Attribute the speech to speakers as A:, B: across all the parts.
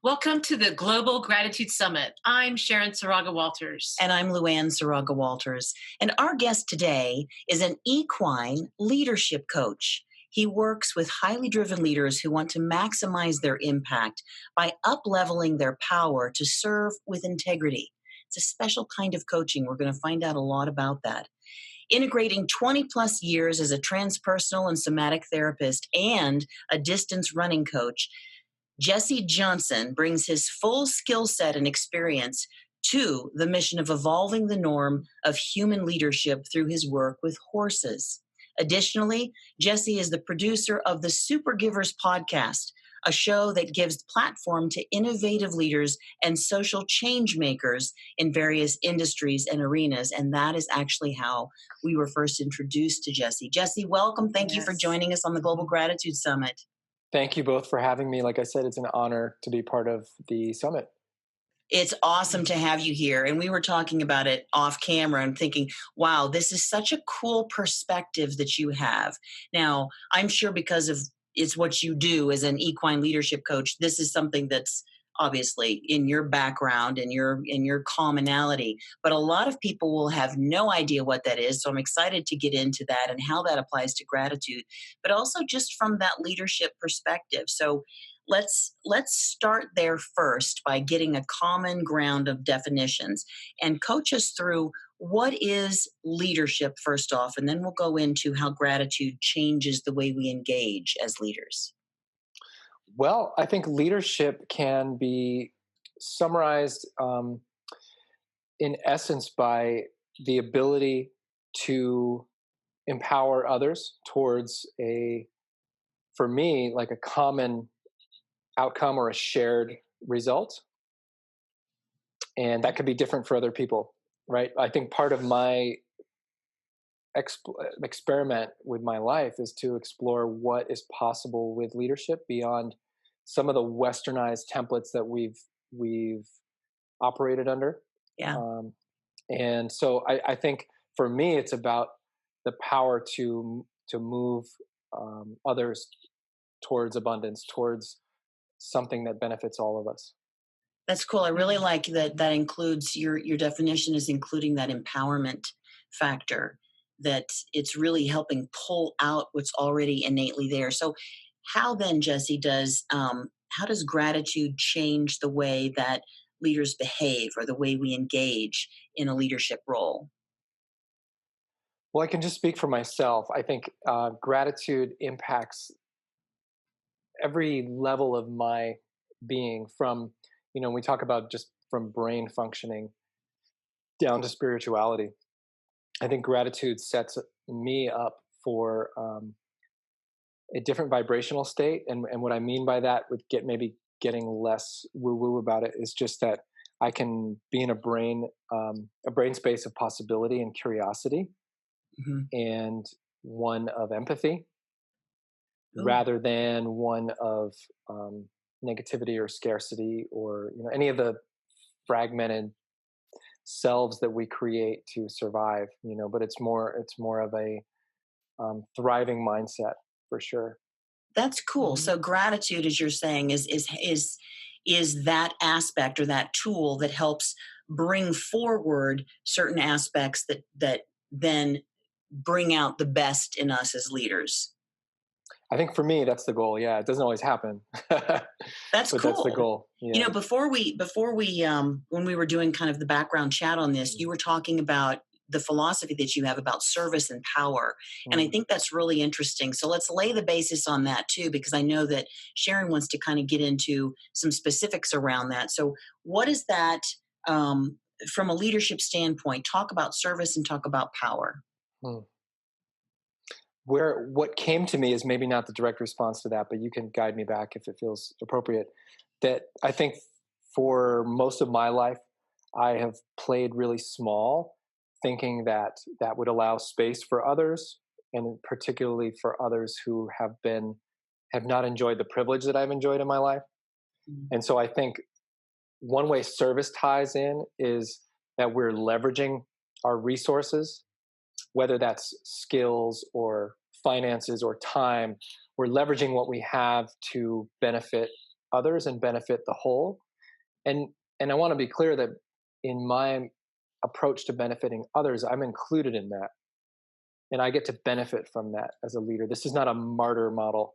A: Welcome to the Global Gratitude Summit. I'm Sharon Saraga Walters.
B: And I'm Luann Saraga Walters. And our guest today is an equine leadership coach. He works with highly driven leaders who want to maximize their impact by up-leveling their power to serve with integrity. It's a special kind of coaching. We're going to find out a lot about that. Integrating 20 plus years as a transpersonal and somatic therapist and a distance running coach, Jesse Johnson brings his full skill set and experience to the mission of evolving the norm of human leadership through his work with horses. Additionally, Jesse is the producer of the Super Givers podcast, a show that gives platform to innovative leaders and social change makers in various industries and arenas. And that is actually how we were first introduced to Jesse. Jesse, welcome. Thank you for joining us on the Global Gratitude Summit.
C: Thank you both for having me. Like I said, it's an honor to be part of the summit.
B: It's awesome to have you here. And we were talking about it off camera and thinking, wow, this is such a cool perspective that you have. Now, I'm sure because of it's what you do as an equine leadership coach, this is something that's obviously in your background and your commonality, but a lot of people will have no idea what that is. So I'm excited to get into that and how that applies to gratitude, but also just from that leadership perspective. So let's start there first by getting a common ground of definitions and coach us through what is leadership first off, and then we'll go into how gratitude changes the way we engage as leaders.
C: Well, I think leadership can be summarized in essence by the ability to empower others towards for me, like a common outcome or a shared result. And that could be different for other people, right? I think part of my experiment with my life is to explore what is possible with leadership beyond some of the westernized templates that we've operated under.
B: Yeah.
C: And so I think for me, it's about the power to move others towards abundance, towards something that benefits all of us.
B: That's cool. I really like that includes your definition is including that empowerment factor, that it's really helping pull out what's already innately there. So how then, Jesse, how does gratitude change the way that leaders behave or the way we engage in a leadership role?
C: Well, I can just speak for myself. I think gratitude impacts every level of my being, from, we talk about just from brain functioning down to spirituality. I think gratitude sets me up for a different vibrational state. And what I mean by that, with getting less woo-woo about it, is just that I can be in a brain space of possibility and curiosity, mm-hmm. and one of empathy, rather than one of negativity or scarcity, or any of the fragmented selves that we create to survive. But it's more of a thriving mindset, for sure.
B: That's cool. Mm-hmm. So gratitude, as you're saying, is that aspect or that tool that helps bring forward certain aspects that then bring out the best in us as leaders.
C: I think for me, that's the goal. Yeah, it doesn't always happen.
B: That's cool.
C: That's the goal. Yeah.
B: Before we when we were doing kind of the background chat on this, you were talking about the philosophy that you have about service and power. And I think that's really interesting. So let's lay the basis on that too, because I know that Sharon wants to kind of get into some specifics around that. So what is that from a leadership standpoint? Talk about service and talk about power.
C: What came to me is maybe not the direct response to that, but you can guide me back if it feels appropriate. That I think for most of my life, I have played really small, thinking that would allow space for others, and particularly for others who have not enjoyed the privilege that I've enjoyed in my life. Mm-hmm. And so I think one way service ties in is that we're leveraging our resources, whether that's skills or finances or time. We're leveraging what we have to benefit others and benefit the whole. And I want to be clear that in my approach to benefiting others, I'm included in that, and I get to benefit from that as a leader. This is not a martyr model,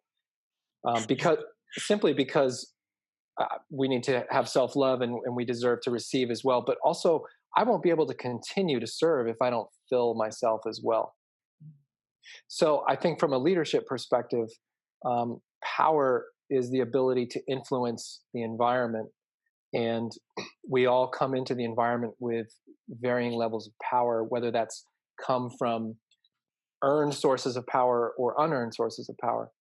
C: because simply because we need to have self-love, and we deserve to receive as well. But also, I won't be able to continue to serve if I don't fill myself as well. So I think from a leadership perspective, power is the ability to influence the environment. And we all come into the environment with varying levels of power, whether that's come from earned sources of power or unearned sources of power.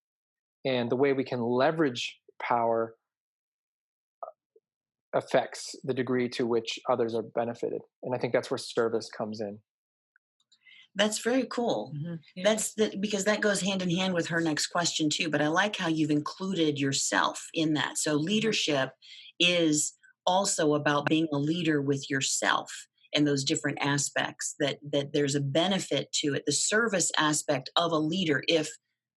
C: And the way we can leverage power affects the degree to which others are benefited. And I think that's where service comes in.
B: That's very cool.
A: Yeah.
B: Because that goes hand in hand with her next question too. But I like how you've included yourself in that. So leadership is also about being a leader with yourself and those different aspects. That there's a benefit to it. The service aspect of a leader, if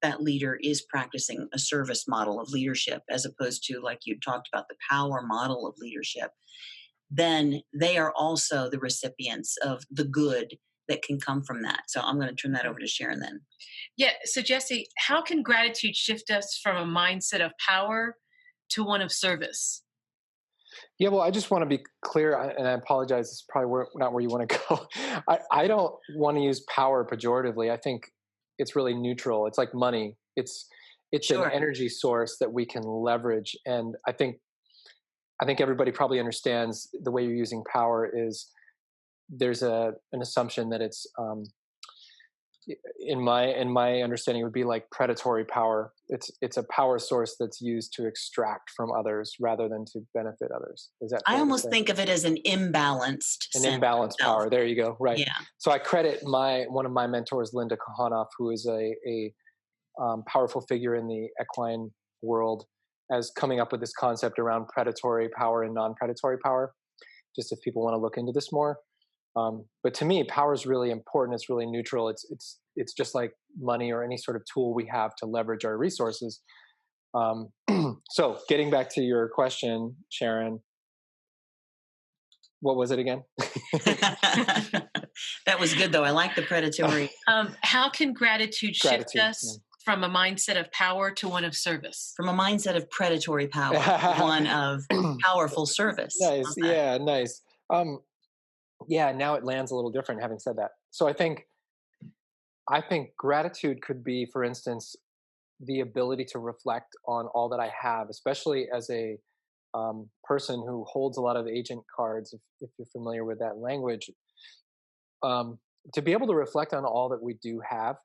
B: that leader is practicing a service model of leadership, as opposed to, like you talked about, the power model of leadership, then they are also the recipients of the good that can come from that. So I'm going to turn that over to Sharon then.
A: Yeah. So, Jesse, how can gratitude shift us from a mindset of power to one of service?
C: Yeah, well, I just want to be clear, and I apologize. This is probably not where you want to go. I don't want to use power pejoratively. I think it's really neutral. It's like money. It's
B: Sure.
C: an energy source that we can leverage, and I think everybody probably understands the way you're using power is there's an assumption that it's in my understanding would be like predatory power. It's a power source that's used to extract from others rather than to benefit others. Is that fair
B: I
C: to
B: almost
C: say?
B: think of it as an imbalanced
C: An
B: sense of
C: imbalanced
B: self.
C: power. There you go. Right.
B: Yeah.
C: So I credit one of my mentors, Linda Kohanoff, who is a powerful figure in the equine world, as coming up with this concept around predatory power and non-predatory power. Just if people want to look into this more. But to me, power is really important. It's really neutral. It's just like money or any sort of tool we have to leverage our resources. So getting back to your question, Sharon, what was it again?
B: That was good though. I like the predatory.
A: How can gratitude shift
C: Gratitude,
A: us from a mindset of power to one of service?
B: From a mindset of predatory power, one of powerful service.
C: Nice.
B: How's that?
C: Yeah, nice. Yeah, now it lands a little different having said that. So I think gratitude could be, for instance, the ability to reflect on all that I have, especially as a person who holds a lot of agent cards, if you're familiar with that language, to be able to reflect on all that we do have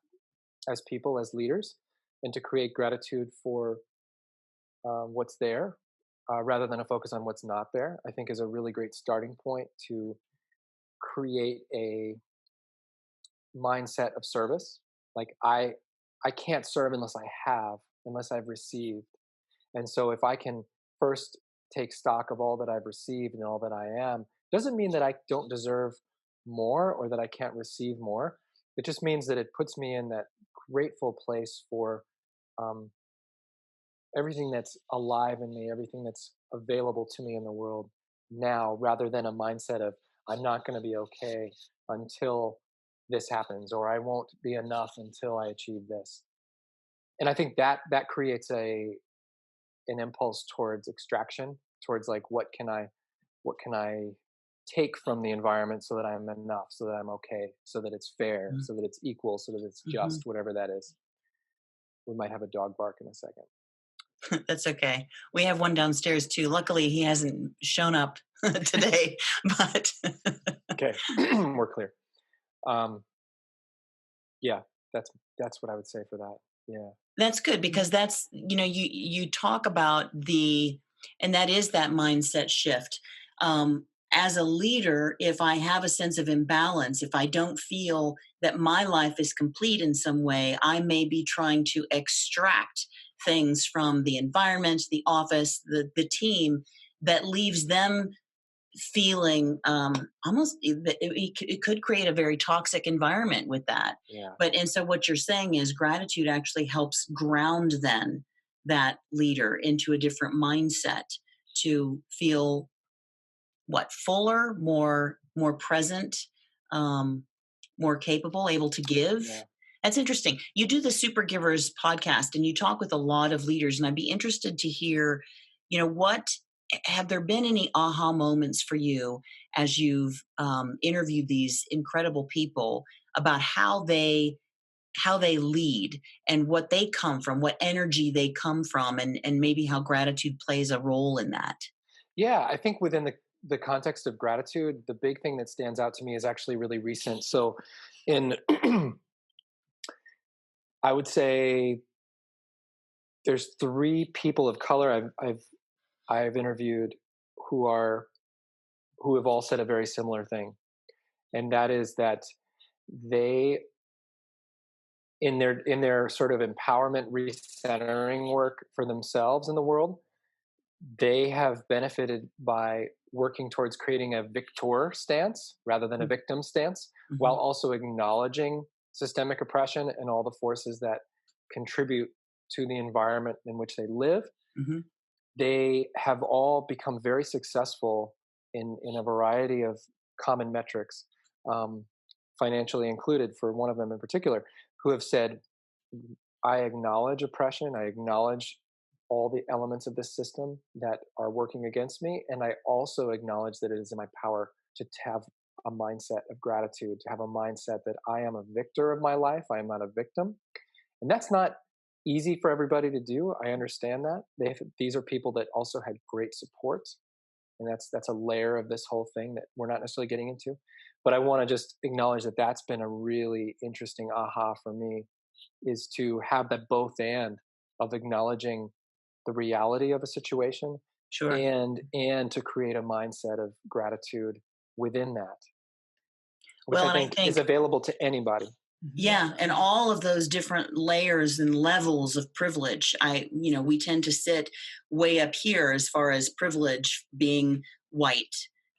C: as people, as leaders, and to create gratitude for what's there, rather than a focus on what's not there, I think is a really great starting point to create a mindset of service. Like I can't serve unless I've received. And so if I can first take stock of all that I've received and all that I am, doesn't mean that I don't deserve more or that I can't receive more. It just means that it puts me in that grateful place for everything that's alive in me, everything that's available to me in the world now, rather than a mindset of I'm not going to be okay until this happens, or I won't be enough until I achieve this. And I think that creates an impulse towards extraction, towards like what can I take from the environment so that I'm enough, so that I'm okay, so that it's fair, so that it's equal, so that it's just, whatever that is. We might have a dog bark in a second.
B: That's okay. We have one downstairs too. Luckily, he hasn't shown up today, but
C: Okay, we're clear. Yeah, that's what I would say for that. Yeah,
B: that's good because that's, you talk about and that is that mindset shift. As a leader, if I have a sense of imbalance, if I don't feel that my life is complete in some way, I may be trying to extract things from the environment, the office, the team that leaves them feeling almost it could create a very toxic environment with that.
C: yeah.
B: And so what you're saying is gratitude actually helps ground then that leader into a different mindset to feel what, fuller, more present, um, more capable, able to give?
C: Yeah.
B: That's interesting. You do the Super Givers podcast and you talk with a lot of leaders, and I'd be interested to hear, what have there been any aha moments for you as you've interviewed these incredible people about how they lead and what they come from, what energy they come from, and maybe how gratitude plays a role in that?
C: Yeah, I think within the context of gratitude, the big thing that stands out to me is actually really recent. So, in I would say there's three people of color I've interviewed who are who have all said a very similar thing, and that is that they in their sort of empowerment recentering work for themselves in the world, they have benefited by working towards creating a victor stance rather than a victim stance, while
B: Mm-hmm.
C: also acknowledging systemic oppression and all the forces that contribute to the environment in which they live.
B: Mm-hmm.
C: They have all become very successful in a variety of common metrics, um, financially included for one of them in particular, who have said, I acknowledge oppression, I acknowledge all the elements of this system that are working against me, and I also acknowledge that it is in my power to have a mindset of gratitude, to have a mindset that I am a victor of my life, I am not a victim. And that's not easy for everybody to do. I understand that. These are people that also had great support, and that's a layer of this whole thing that we're not necessarily getting into. But I want to just acknowledge that that's been a really interesting aha for me, is to have that both and of acknowledging the reality of a situation
B: Sure.
C: and to create a mindset of gratitude within that, which
B: Well,
C: I
B: and I
C: think is
B: think,
C: available to anybody.
B: yeah, and all of those different layers and levels of privilege. We tend to sit way up here as far as privilege being white.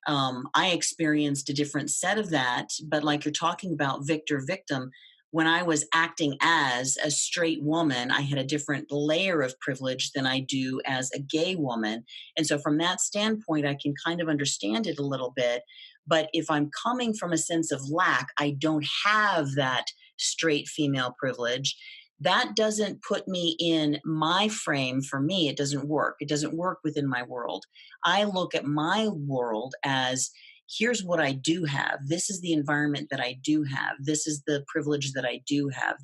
B: I experienced a different set of that, but like you're talking about victor victim, when I was acting as a straight woman, I had a different layer of privilege than I do as a gay woman. And so, from that standpoint, I can kind of understand it a little bit. But if I'm coming from a sense of lack, I don't have that straight female privilege. That doesn't put me in my frame. For me, it doesn't work. It doesn't work within my world. I look at my world as, here's what I do have. This is the environment that I do have. This is the privilege that I do have.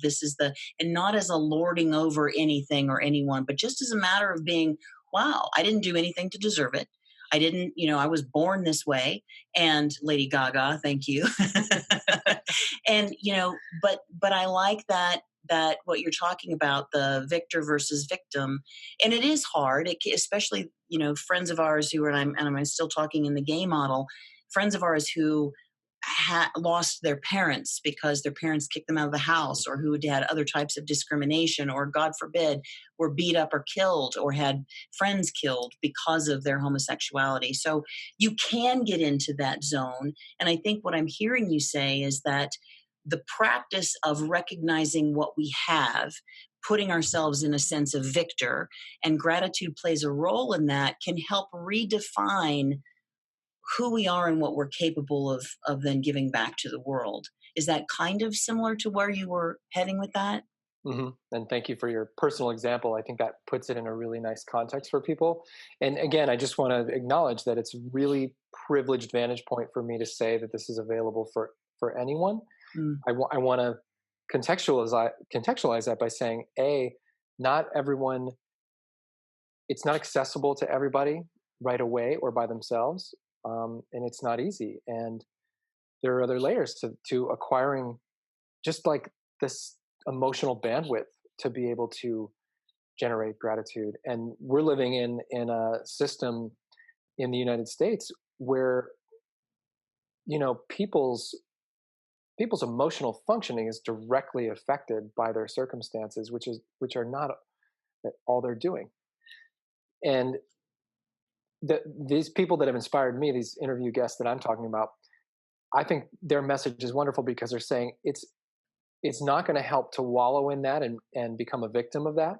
B: And not as a lording over anything or anyone, but just as a matter of being, wow, I didn't do anything to deserve it. I didn't, I was born this way. And Lady Gaga, thank you. And, but I like that what you're talking about, the victor versus victim. And it is hard, especially, friends of ours who are, and I'm still talking in the gay model, friends of ours who lost their parents because their parents kicked them out of the house, or who had other types of discrimination, or God forbid, were beat up or killed, or had friends killed because of their homosexuality. So you can get into that zone. And I think what I'm hearing you say is that the practice of recognizing what we have, putting ourselves in a sense of victor, and gratitude plays a role in that, can help redefine who we are and what we're capable of then giving back to the world. Is that kind of similar to where you were heading with that?
C: And thank you for your personal example. I think that puts it in a really nice context for people. And again, I just want to acknowledge that it's a really privileged vantage point for me to say that this is available for anyone.
B: Mm,
C: I want to contextualize that by saying, a, not everyone, it's not accessible to everybody right away or by themselves, and it's not easy. And there are other layers to acquiring just like this emotional bandwidth to be able to generate gratitude. And we're living in a system in the United States where people's emotional functioning is directly affected by their circumstances, which are not all they're doing. And these people that have inspired me, these interview guests that I'm talking about, I think their message is wonderful because they're saying it's not going to help to wallow in that and become a victim of that.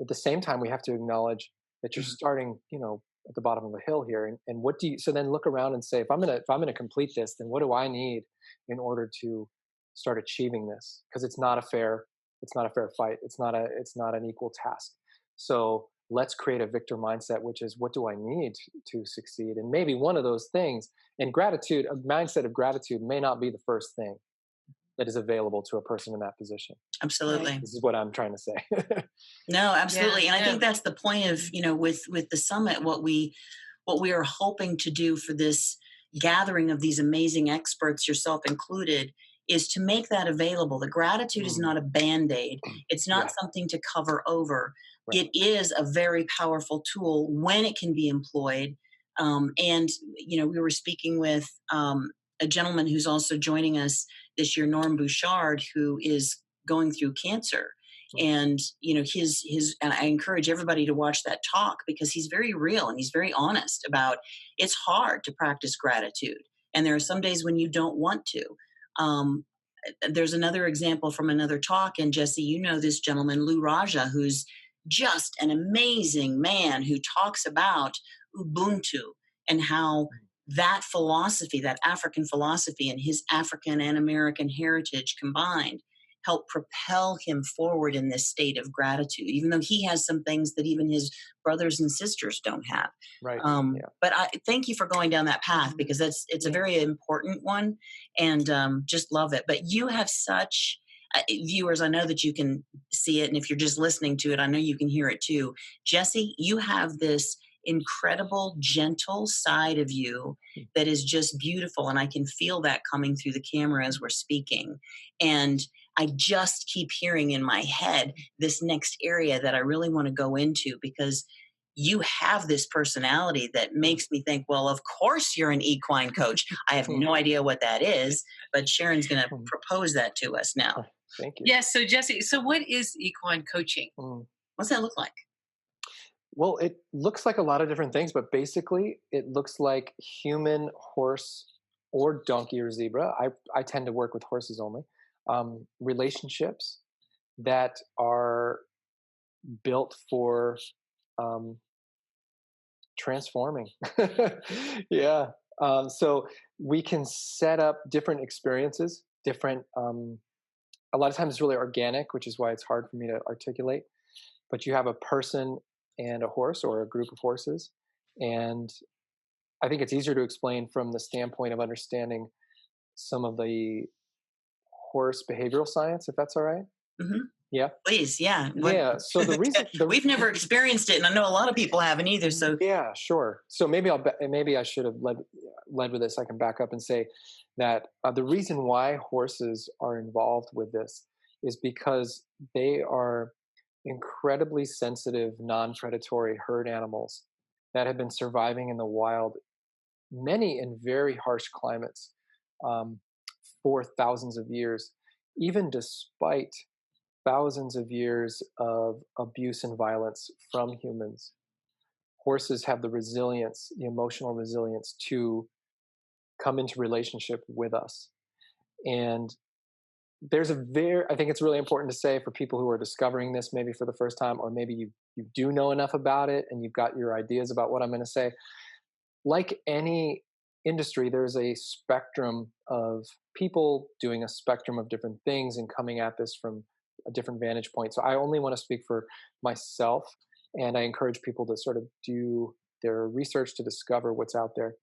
C: at the same time, we have to acknowledge that you're
B: Mhm.
C: starting, at the bottom of a hill here. And what do you, so then look around and say, if I'm going to complete this, then what do I need in order to start achieving this? Because it's not a fair fight. It's not an equal task. So let's create a victor mindset, which is, what do I need to succeed? And maybe one of those things, and gratitude, a mindset of gratitude may not be the first thing that is available to a person in that position.
A: Right.
B: Absolutely.
C: This is what I'm trying to say.
B: No,
A: Yeah.
B: absolutely. And I
A: Yeah.
B: think that's the point of, with the summit, what we are hoping to do for this gathering of these amazing experts, yourself included, is to make that available. The gratitude is
C: Mm,
B: not a band-aid. It's not
C: yeah,
B: something to cover over.
C: right.
B: It is a very powerful tool when it can be employed. And we were speaking with a gentleman who's also joining us this year, Norm Bouchard, who is going through cancer.
C: Mm,
B: And his and I encourage everybody to watch that talk, because he's very real and he's very honest about, it's hard to practice gratitude, and there are some days when you don't want to. um, there's another example from another talk, and Jesse, this gentleman Lou Raja, who's just an amazing man, who talks about Ubuntu and how
C: mm,
B: that philosophy, that African philosophy, and his African and American heritage combined, help propel him forward in this state of gratitude, even though he has some things that even his brothers and sisters don't have.
C: right. Yeah.
B: But I thank you for going down that path, because it's a
C: Yeah.
B: very important one, and just love it. But you have such viewers. I know that you can see it, and if you're just listening to it, I know you can hear it too. Jesse, you have this incredible, gentle side of you that is just beautiful, and I can feel that coming through the camera as we're speaking. And I just keep hearing in my head this next area that I really want to go into, because you have this personality that
C: Mm,
B: makes me think, well, of course you're an equine coach. I have
C: mm,
B: no idea what that is, but Sharon's going to
C: mm.
B: propose that to us now.
C: Thank you.
A: Yes. So Jesse, so what is equine coaching?
C: Mm.
B: What's that look like?
C: Well, it looks like a lot of different things, but basically, it looks like human, horse, or donkey or zebra. I tend to work with horses only. Relationships that are built for um, transforming. Yeah. So we can set up different experiences, different. A lot of times, it's really organic, which is why it's hard for me to articulate. But you have a person and a horse, or a group of horses, and I think it's easier to explain from the standpoint of understanding some of the horse behavioral science, if that's all right.
B: Hmm.
C: Yeah.
B: Please, yeah. What?
C: Yeah. So the reason the
B: We've never experienced it, and I know a lot of people haven't either. So,
C: yeah, sure. So maybe I should have led with this. I can back up and say that the reason why horses are involved with this is because they are incredibly sensitive, non-predatory herd animals that have been surviving in the wild, many in very harsh climates, um, for thousands of years, even despite thousands of years of abuse and violence from humans. Horses have the resilience, the emotional resilience to come into relationship with us. And I think it's really important to say, for people who are discovering this maybe for the first time, or maybe you do know enough about it and you've got your ideas about what I'm going to say. Like any industry, there's a spectrum of people doing a spectrum of different things and coming at this from a different vantage point. So I only want to speak for myself, and I encourage people to sort of do their research to discover what's out there.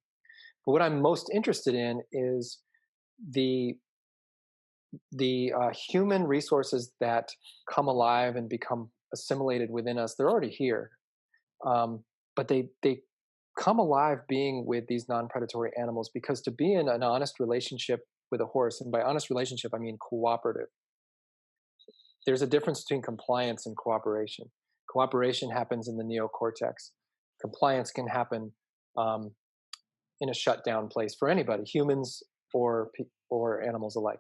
C: But what I'm most interested in is the human resources that come alive and become assimilated within us. They're already here, but they come alive being with these non-predatory animals, because to be in an honest relationship with a horse, and by honest relationship I mean cooperative, there's a difference between compliance and cooperation. Cooperation happens in the neocortex. Compliance can happen um, in a shut down place for anybody, humans or animals alike.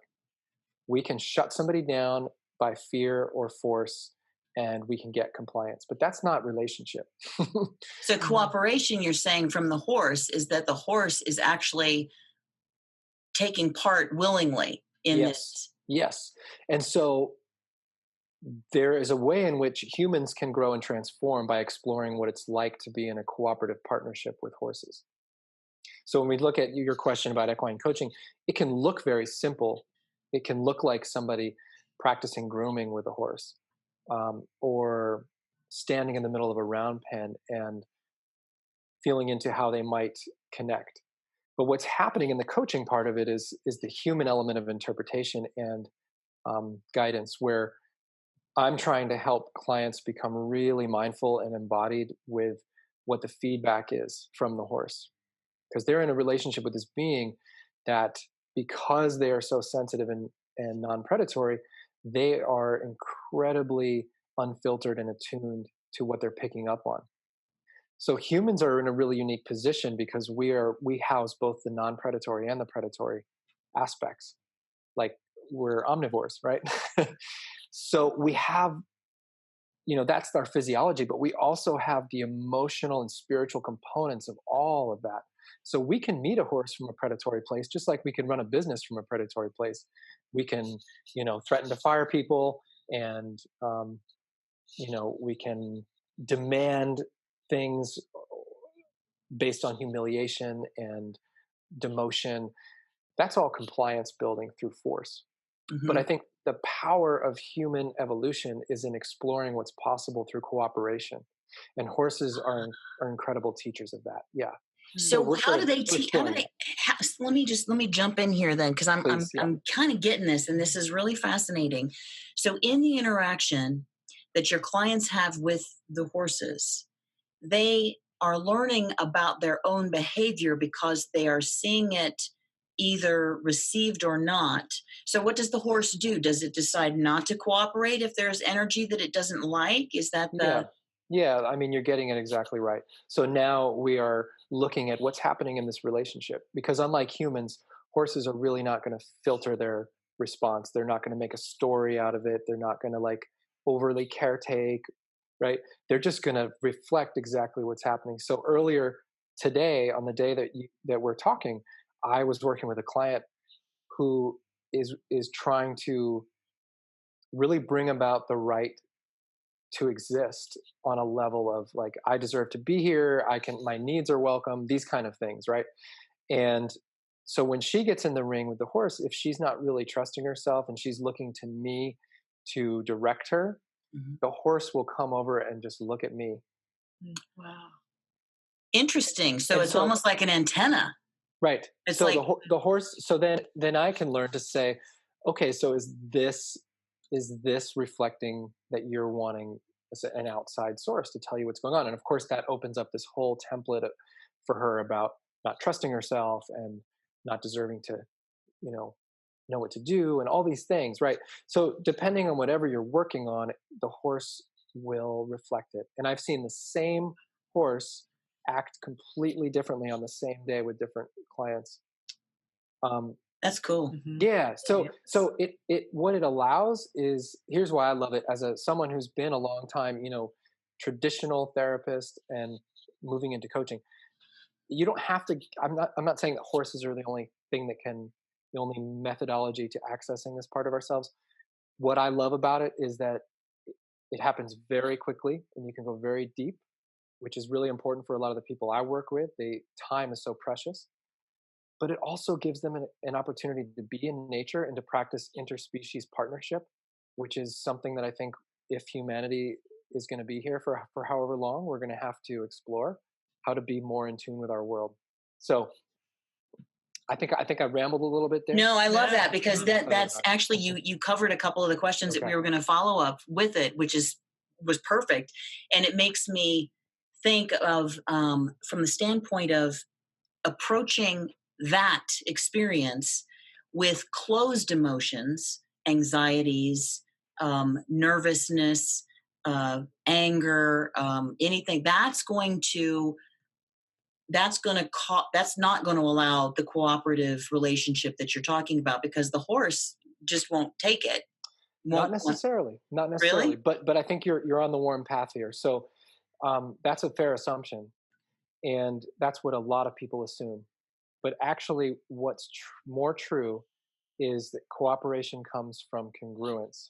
C: We can shut somebody down by fear or force, and we can get compliance, but that's not relationship.
B: so cooperation, you're saying, from the horse, is that the horse is actually taking part willingly in
C: Yes,
B: this.
C: yes. And so there is a way in which humans can grow and transform by exploring what it's like to be in a cooperative partnership with horses. So when we look at your question about equine coaching, it can look very simple. It can look like somebody practicing grooming with a horse, or standing in the middle of a round pen and feeling into how they might connect. But what's happening in the coaching part of it is the human element of interpretation and guidance, where I'm trying to help clients become really mindful and embodied with what the feedback is from the horse, because they're in a relationship with this being that, because they are so sensitive and non-predatory, they are incredibly unfiltered and attuned to what they're picking up on. So humans are in a really unique position because we house both the non-predatory and the predatory aspects. Like, we're omnivores, right? So we have, that's our physiology, but we also have the emotional and spiritual components of all of that. So we can meet a horse from a predatory place, just like we can run a business from a predatory place. We can, threaten to fire people, and we can demand things based on humiliation and demotion. That's all compliance building through force. But I
B: Hmm.
C: think the power of human evolution is in exploring what's possible through cooperation. And horses are incredible teachers of that. Yeah. So
B: So how do they
C: we're
B: teach? How do
C: exploring
B: they?
C: that.
B: How, let me jump in here then, because I'm I'm
C: Please. Yeah.
B: I'm kind of getting this, and this is really fascinating. So in the interaction that your clients have with the horses, they are learning about their own behavior because they are seeing it either received or not. So what does the horse do? Does it decide not to cooperate if there's energy that it doesn't like? Is that
C: Yeah.
B: the
C: Yeah. I mean, you're getting it exactly right. So now we are looking at what's happening in this relationship, because unlike humans, horses are really not going to filter their response. They're not going to make a story out of it. They're not going to like overly caretake, right? They're just going to reflect exactly what's happening. So earlier today, on the day that we're talking, I was working with a client who is trying to really bring about the right to exist on a level of like, I deserve to be here, my needs are welcome, these kind of things, right? And so when she gets in the ring with the horse, if she's not really trusting herself and she's looking to me to direct her,
B: Mhm.
C: the horse will come over and just look at me.
A: Wow.
B: Interesting? So
C: And
B: it's
C: so,
B: almost like an antenna.
C: right,
B: It's
C: so
B: like,
C: the horse, so then I can learn to say, okay, so is this reflecting that you're wanting an outside source to tell you what's going on? And of course that opens up this whole template for her about not trusting herself and not deserving to, you know what to do, and all these things, right? So depending on whatever you're working on, the horse will reflect it. And I've seen the same horse act completely differently on the same day with different clients. um,
B: that's cool.
A: Hmm.
C: yeah. So
A: Yes.
C: so it what it allows is, here's why I love it as a someone who's been a long time, traditional therapist and moving into coaching. You don't have to. I'm not saying that horses are the only thing that can, the only methodology to accessing this part of ourselves. What I love about it is that it happens very quickly and you can go very deep, which is really important for a lot of the people I work with. Time is so precious, but it also gives them an opportunity to be in nature and to practice interspecies partnership, which is something that I think, if humanity is going to be here for however long, we're going to have to explore how to be more in tune with our world. So I think I rambled a little bit there.
B: No, I love
A: Yeah.
B: that, because
C: I'm excited
B: that's
C: about
B: actually,
C: it.
B: you covered a couple of the questions that
C: Okay.
B: we were going to follow up with it, which was perfect, and it makes me think of, from the standpoint of approaching that experience with closed emotions, anxieties, nervousness, anger, anything that's not going to allow the cooperative relationship that you're talking about, because the horse just won't take it.
C: Not
B: Won't want.
C: necessarily, not necessarily,
B: Really?
C: but I think you're on the warm path here. So that's a fair assumption, and that's what a lot of people assume. But actually, what's more true is that cooperation comes from congruence.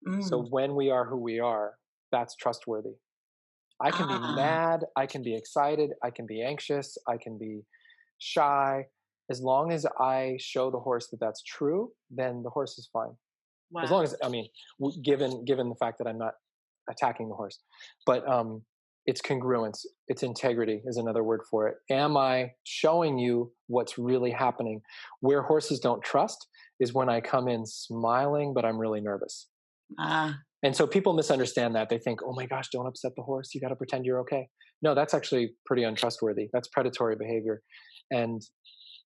B: Mm.
C: So when we are who we are, that's trustworthy. I can be
B: Ah,
C: mad, I can be excited, I can be anxious, I can be shy. As long as I show the horse that that's true, then the horse is fine. As long
A: Wow.
C: as, I mean, given the fact that I'm not attacking the horse, but it's congruence, it's integrity is another word for it. Am I showing you what's really happening? Where horses don't trust is when I come in smiling, but I'm really nervous.
B: ah,
C: And so people misunderstand that. They think, oh my gosh, don't upset the horse. You got to pretend you're okay. No, that's actually pretty untrustworthy. That's predatory behavior. And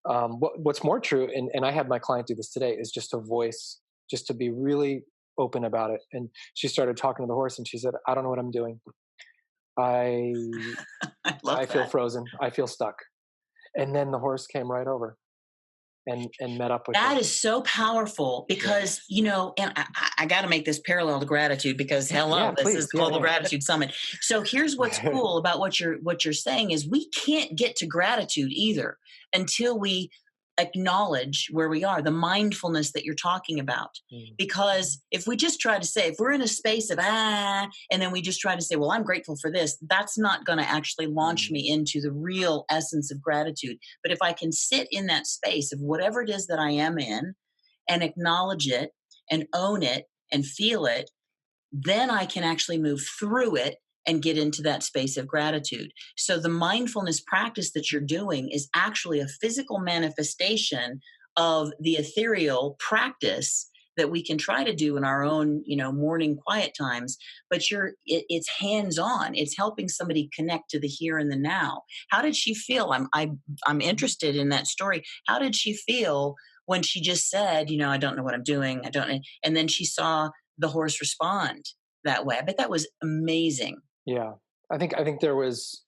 C: what's more true, and I had my client do this today, is just to voice, just to be really open about it. And she started talking to the horse and she said, I don't know what I'm doing. I
B: I love
C: I feel
B: that.
C: frozen. I feel stuck. And then the horse came right over and met up with
B: That
C: her.
B: is so powerful
C: Yeah.
B: because, and I got to make this parallel to gratitude because hello,
C: Yeah,
B: this is
C: please.
B: the
C: Yeah,
B: Global Gratitude Summit. So here's what's
C: yeah.
B: cool about what you're saying is we can't get to gratitude either until we acknowledge where we are, the mindfulness that you're talking about.
C: Mm,
B: Because if we just try to say, if we're in a space of and then we just try to say, well, I'm grateful for this, that's not going to actually launch
C: mm,
B: me into the real essence of gratitude. But if I can sit in that space of whatever it is that I am in and acknowledge it and own it and feel it, then I can actually move through it and get into that space of gratitude. So the mindfulness practice that you're doing is actually a physical manifestation of the ethereal practice that we can try to do in our own, morning quiet times, but it's hands on. It's helping somebody connect to the here and the now. How did she feel? I'm interested in that story. How did she feel when she just said, I don't know what I'm doing. I don't know. And then she saw the horse respond that way. I bet that was amazing.
C: yeah. I think there was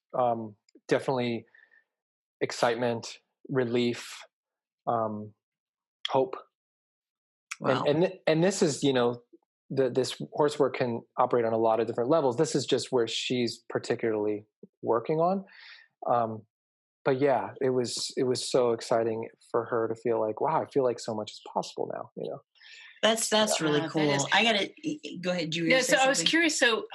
C: definitely excitement, relief, um, hope, and
B: Wow.
C: and this is, this horse work can operate on a lot of different levels. This is just where she's particularly working on. Um, but yeah, it was so exciting for her to feel like, wow, I feel like so much is possible now.
B: That's really
A: That is.
B: cool. I gotta go ahead. Do you
A: No,
B: say
A: so I was
B: something?
A: curious. So,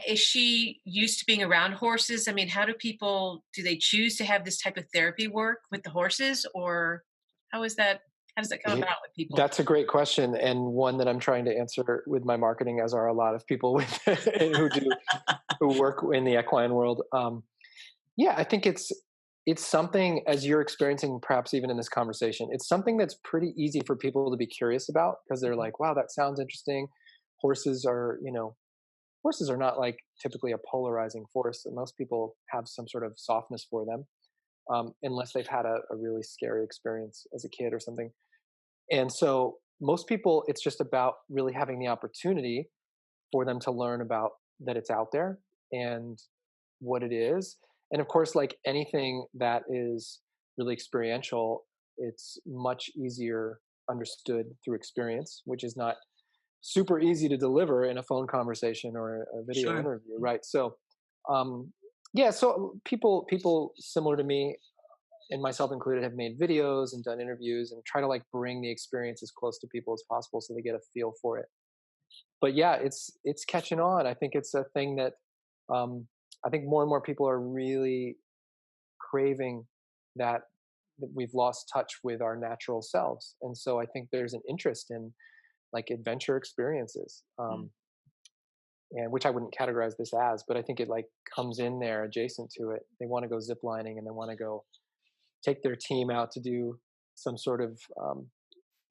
A: is she used to being around horses? I mean, how do people do they choose to have this type of therapy work with the horses, or how is that? How does that come
C: Yeah,
A: about with people?
C: that's a great question, and one that I'm trying to answer with my marketing, as are a lot of people with who work in the equine world. Yeah, I think it's something, as you're experiencing, perhaps even in this conversation. It's something that's pretty easy for people to be curious about because they're like, "Wow, that sounds interesting." Horses are, horses are not like typically a polarizing force, and most people have some sort of softness for them, unless they've had a really scary experience as a kid or something. And so most people, it's just about really having the opportunity for them to learn about that it's out there and what it is. And of course, like anything that is really experiential, it's much easier understood through experience, which is not super easy to deliver in a phone conversation or a video
B: Sure.
C: interview, right? So, um, yeah, so people similar to me and myself included have made videos and done interviews and try to like bring the experience as close to people as possible so they get a feel for it. But yeah, it's catching on. I think it's a thing that um, I think more and more people are really craving that we've lost touch with our natural selves, and so I think there's an interest in like adventure experiences,
A: Mm.
C: and which I wouldn't categorize this as, but I think it like comes in there adjacent to it. They want to go ziplining and they want to go take their team out to do some sort of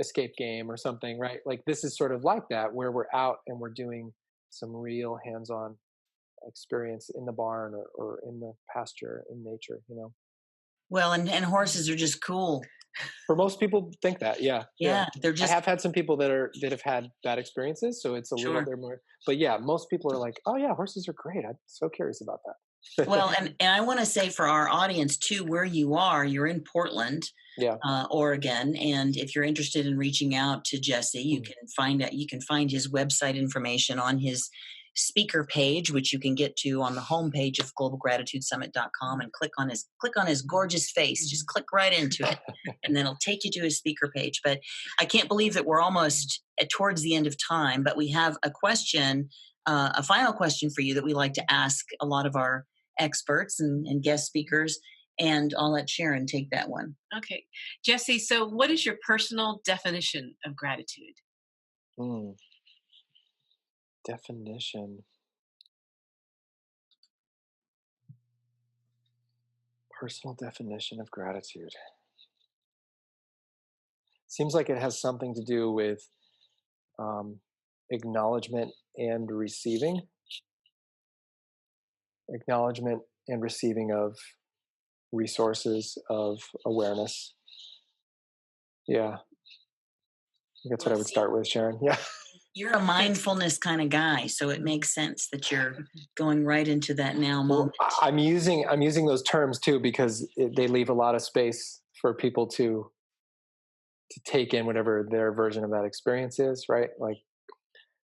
C: escape game or something, right? Like this is sort of like that, where we're out and we're doing some real hands-on experience in the barn or in the pasture in nature.
B: Well, and horses are just cool.
C: For most people think that, yeah, yeah.
B: Yeah, they're
C: I
B: just
C: have had some people that have had bad experiences, so it's a little,
B: sure.
C: they're more, but yeah, most people are like, oh yeah, horses are great. I'm so curious about that.
B: Well, and I want to say for our audience too, where you are, you're in Portland,
C: Yeah.
B: Oregon, and if you're interested in reaching out to Jesse,
C: Mm.
B: you can find his website information on speaker page, which you can get to on the homepage of globalgratitudesummit.com, and click on his gorgeous face. Just click right into it, and then it'll take you to his speaker page. But I can't believe that we're almost towards the end of time, but we have a question, a final question for you that we like to ask a lot of our experts and guest speakers. And I'll let Sharon take that one.
A: Okay. Jesse, so what is your personal definition of gratitude?
C: Definition. Personal definition of gratitude. Seems like it has something to do with acknowledgement and receiving. Acknowledgement and receiving of resources, of awareness. Yeah. That's what I would start with, Sharon. Yeah.
B: You're a mindfulness kind of guy, so it makes sense that you're going right into that now moment.
C: Well, I'm using those terms too because they leave a lot of space for people to take in whatever their version of that experience is, right? Like,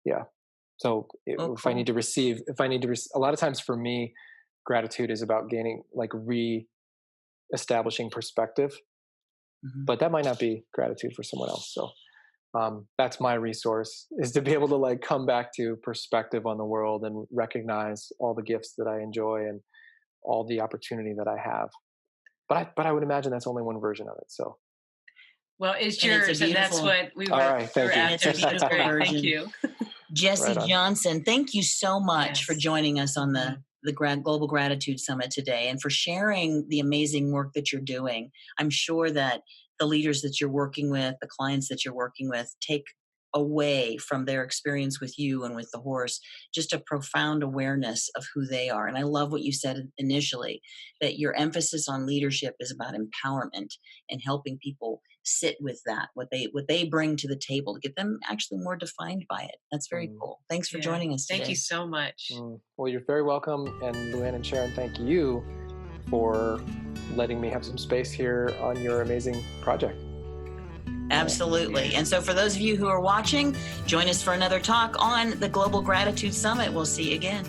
C: yeah. So if I need to receive, a lot of times for me, gratitude is about gaining, like re-establishing perspective, but that might not be gratitude for someone else. So that's my resource, is to be able to like come back to perspective on the world and recognize all the gifts that I enjoy and all the opportunity that I have. But I would imagine that's only one version of it. So.
A: Well, it's yours, and that's what we were,
C: all right, thank you.
B: It's a beautiful version.
A: Thank you.
B: Jesse
C: Right
B: Johnson, thank you so much for joining us on the Global Gratitude Summit today, and for sharing the amazing work that you're doing. I'm sure that the leaders that you're working with, the clients that you're working with, take away from their experience with you and with the horse just a profound awareness of who they are. And I love what you said initially, that your emphasis on leadership is about empowerment and helping people sit with that, what they bring to the table, to get them actually more defined by it. That's very cool. Thanks for joining us today.
A: Thank you so much.
C: Well, you're very welcome. And Luann and Sharon, thank you for letting me have some space here on your amazing project.
B: Absolutely. And so for those of you who are watching, join us for another talk on the Global Gratitude Summit. We'll see you again.